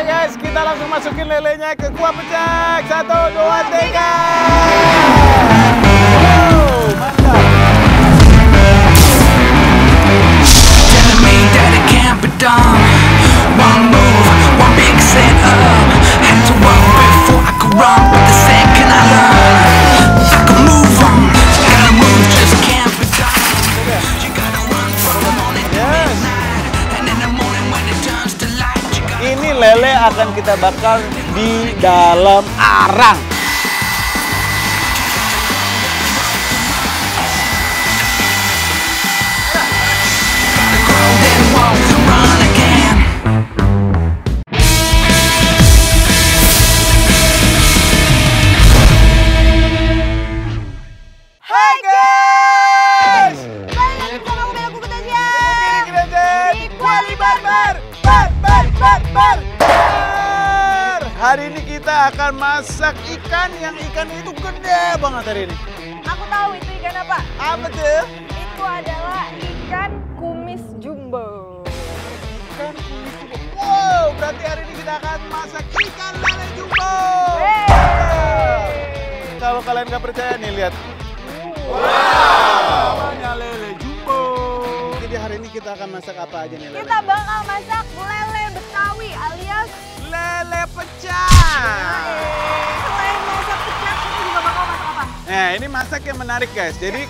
guys, kita langsung masukin lelenya ke kuah pecak. 1, 2, 3. Wow, mantap. Telling me that it can't be done. One move, one big set up. Had to walk before I could run, but the second I learn, I can move on. Gotta move, just can't be done. You gotta run from the morning to midnight, and in the morning when it turns to light, you gotta... Ini lele akan kita bakar di dalam arang. Then walk and run again. Hai guys! Balik lagi sama aku Bella Kukutasya. Kita jadi Kuali Barbar. Hari ini kita akan masak ikan yang ikannya itu gede banget hari ini. Aku tahu itu ikan apa. Apa tuh? Itu adalah ikan kumis jumbo. Ikan kumis jumbo. Wow, berarti hari ini kita akan masak ikan lele jumbo. Kalau kalian nggak percaya nih, lihat. Wow, namanya lele jumbo. Jadi hari ini kita akan masak apa aja nih, lele? Kita bakal masak lele Betawi alias Lele pecah. selain masak pecak, kita juga bakal masak apa? Nah, ini masak yang menarik guys. Jadi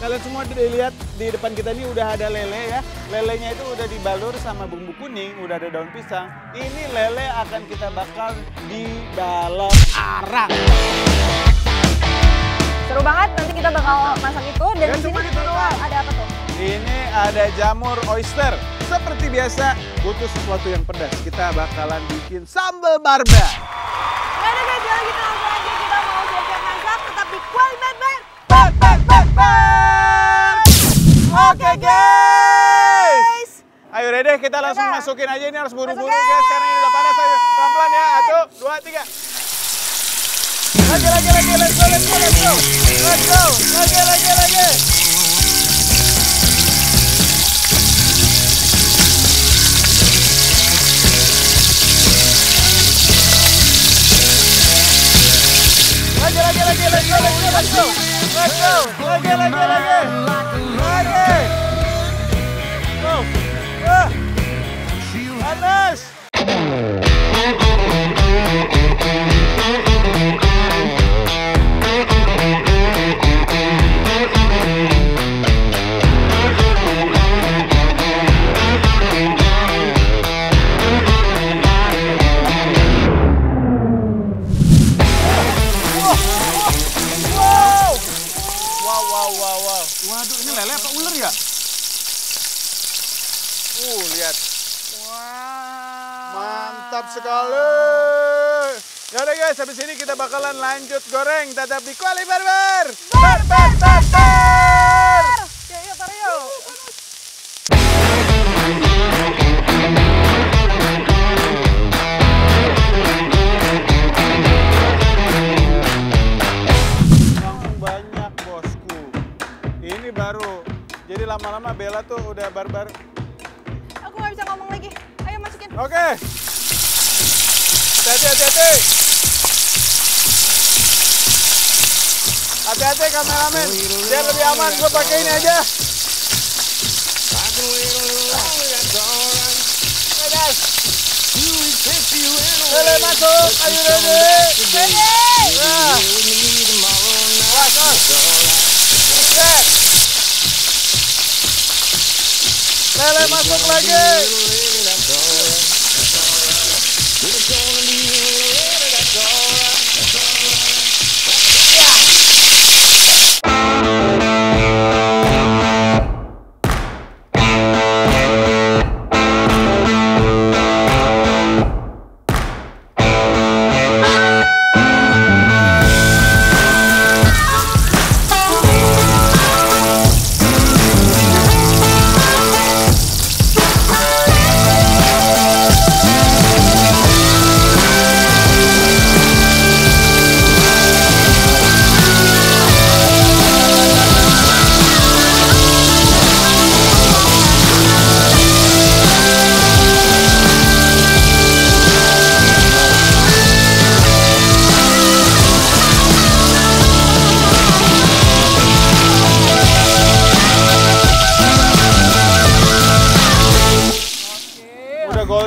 kalian semua lihat di depan kita ini udah ada lele ya. Lelenya itu udah dibalur sama bumbu kuning, udah ada daun pisang. Ini lele akan kita bakar di dalam arang. Seru banget, nanti kita bakal masak itu. Dan Ya, di cuma sini gitu doang. ada apa tuh? Ini ada jamur oyster. Seperti biasa, butuh sesuatu yang pedas. Kita bakalan bikin sambal barbar. Nggak ada guys, kalau gitu langsung aja kita mau siap-siap masak. Tetap di Kuali Barbar. Oke guys. Ayo Dede, kita langsung masukin aja, ini harus buru-buru Masukin. guys karena ini udah panas. Ayo pelan-pelan ya. 1, 2, 3. Lagi, let's go. Lagi. Let's go. Lagi. Go. Panas. Wow. Waduh, ini lele apa ular ya? Lihat. Wow. Mantap sekali. Yaudah guys, habis ini kita bakalan lanjut goreng. Tetap di Kuali Barbar. Yuk, taruh yuk. Langsung banyak bosku. Ini baru. Jadi lama-lama Bella tuh udah barbar. Aku nggak bisa ngomong lagi. Ayo masukin. Oke. Hati-hati. Hati-hati kameramen. Biar lebih aman, gue pakai ini aja. Oke guys. Lele masuk. Ayo ready. Nah. Set. Lele masuk lagi.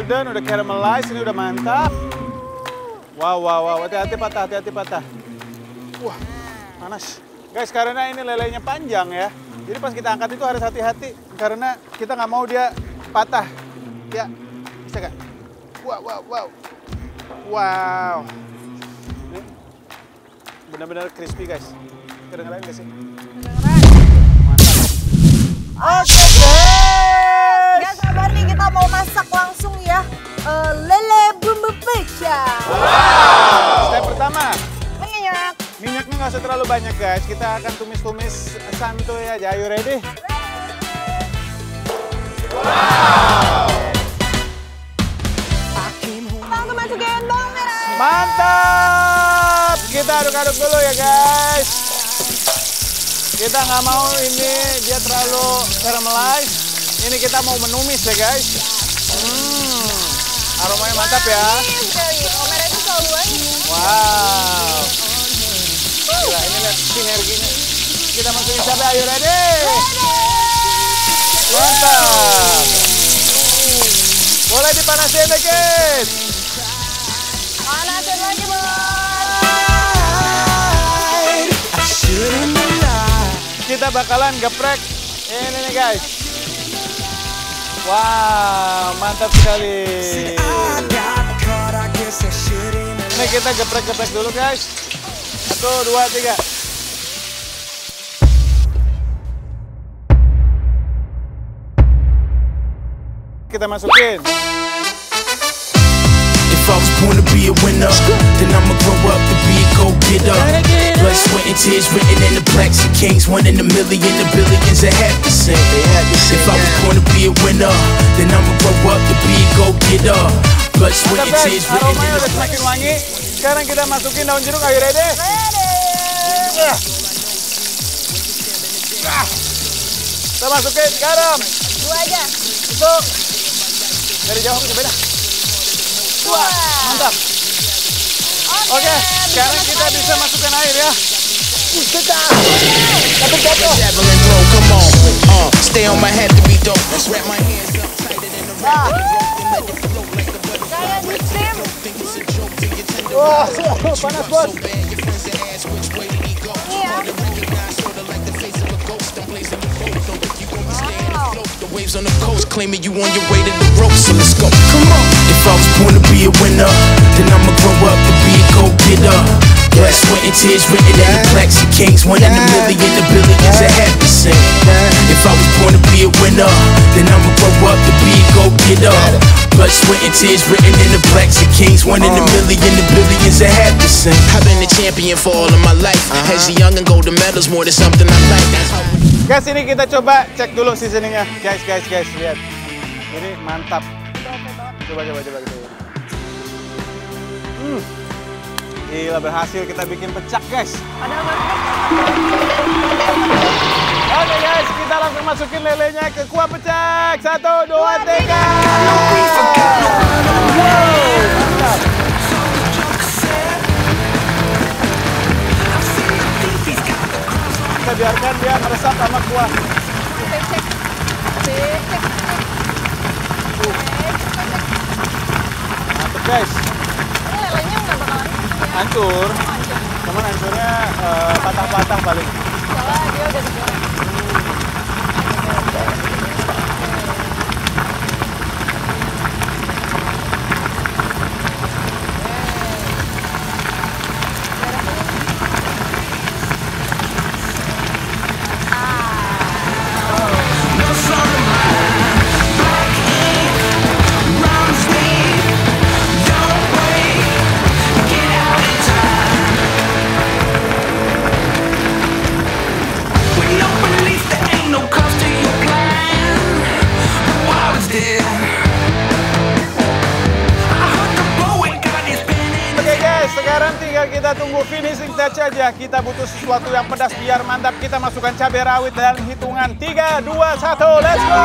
golden, udah caramelize, ini udah mantap. Wow, wow, wow, hati-hati patah, hati-hati patah. Wah, panas. Guys, karena ini lelenya panjang ya. Jadi pas kita angkat itu harus hati-hati karena kita nggak mau dia patah. Ya, bisa nggak? Wow, wow, wow. Wow. Ini benar-benar crispy guys. Kedengeran nggak sih? Mantap. Oke guys. Gak sabar nih kita mau masak langsung ya. Lele bumbu pecah. Wow. Step pertama. Minyak. Minyaknya nggak usah terlalu banyak guys. Kita akan tumis-tumis santuy aja. Ayo ready? Wow. Langsung masukin bawang merah. Mantap. Kita aduk-aduk dulu ya guys. Kita nggak mau ini dia terlalu caramelize. Ini kita mau menumis ya guys. Aromanya mantap ya. Bawang merah itu selalu wangi. Wow. Gila, ini lihat sinerginya. Kita masukin cabai, ayo ready? Mantap. Boleh dipanasin dikit. Panasin lagi bos. Kita bakalan geprek ini nih guys. Wow, mantap sekali. Ini kita geprek-geprek dulu guys. 1, 2, 3. Kita masukin. If I was born to be a winner, then I'ma grow up to be a go-getter. Blood, sweat, and tears written in the plaques of kings. 1 in a million, the billions that have to sing. If I was born to be a winner, then I'ma grow up to be a go-getter. Blood, sweat, and Mantap tears guys, written in aromanya the udah semakin wangi. Sekarang kita masukin daun jeruk, ayo ready? Kita masukin garam. 2 aja. Masuk. Dari jauh ke beda. Wah, mantap. Oke, sekarang kita bisa masukkan air ya. Tapi jatuh. javelin throw, come on. Stay on my head to be dope. Let's wrap my hands up tighter than the Kayak di steam. Wah, panas bos. Iya. The waves on the coast claiming you on your way to the ropes, so let's go. Come on. If I was born to be a winner, then I'ma grow up to be a go-getter. Blood, sweat, and tears written in the plaques of kings. 1 in a million, the billions that have to sing. If I was born to be a winner, then I'ma grow up to be a go-getter. Blood, sweat, and tears written in the plaques of kings. 1 in a million, the billions that have to sing. I've been a champion for all of my life. As a young and golden medals more than something I like. That's how Guys, ini kita coba cek dulu seasoningnya. Guys, lihat. Ini mantap. Coba. Gila, berhasil kita bikin pecak guys. Oke guys, kita langsung masukin lelenya ke kuah pecak. 1, 2, 3. Mantap. Kita biarkan dia meresap sama kuah. Mantap guys. Lelenya nggak bakalan Hancur. Cuman hancurnya patah-patah paling. soalnya dia udah digoreng. Sekarang tinggal kita tunggu finishing touch aja. Kita butuh sesuatu yang pedas biar mantap. Kita masukkan cabai rawit dalam hitungan 3, 2, 1, let's go!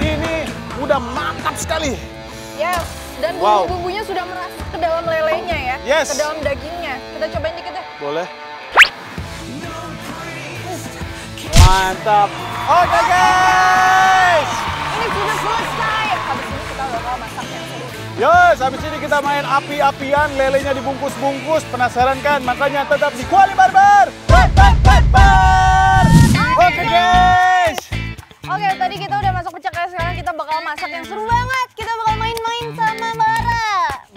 Ini udah mantap sekali. Yes, dan Wow. bumbu-bumbunya sudah merasuk ke dalam lelenya ya. Yes. Ke dalam dagingnya. Kita cobain dikit deh. Boleh. Mantap. Oke guys. Ini sudah selesai. Habis ini kita bakal masak yang seru. Yos, habis ini kita main api-apian, lelenya dibungkus-bungkus. Penasaran kan? Makanya tetap di Kuali Barbar. Oke guys. Oke, tadi kita udah masak pecel, sekarang kita bakal masak yang seru banget. Kita bakal main-main sama Bara.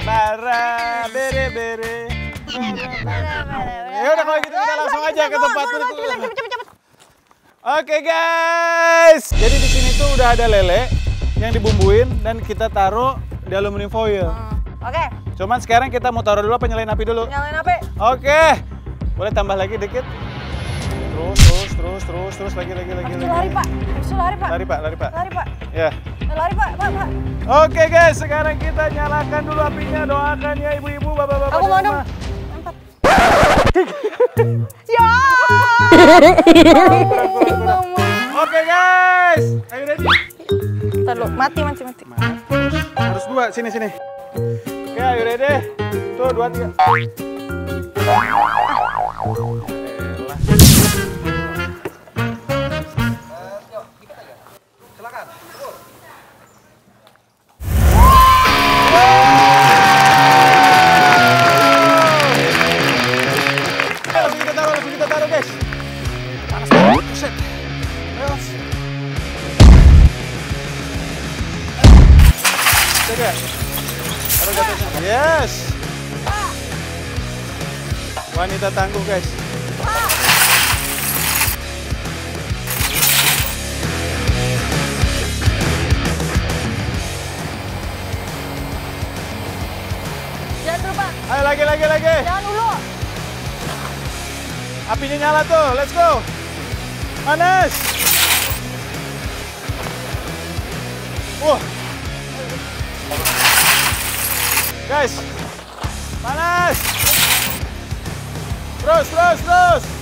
Bara, bere. Ya udah kalau gitu kita langsung aja ke tempat berikutnya. Cepet. Oke guys. Jadi di sini tuh udah ada lele yang dibumbuin dan kita taruh di aluminium foil. Oke, Cuman sekarang kita mau taruh dulu apa nyalain api dulu? nyalain api. Oke. Boleh tambah lagi dikit. Terus lagi. Lari, Pak. Lari, Pak. Ya. Lari, Pak. Oke guys, sekarang kita nyalakan dulu apinya. Doakan ya ibu-ibu, bapak-bapak. Aku mau dong. Ya. Oke guys. Ayo ready. Ntar lu, mati. Harus dua, sini. Oke, ayo ready. Tuh, 2, 3. Langsung kita taruh guys. Panas banget, buset. Ayo mas. Jaga. Taruh di atasnya. Yes. Wanita tangguh guys. Jangan dulu, Pak. Ayo lagi. Jangan dulu. Apinya nyala tuh, let's go. Panas. Wah. Guys. Panas. Terus.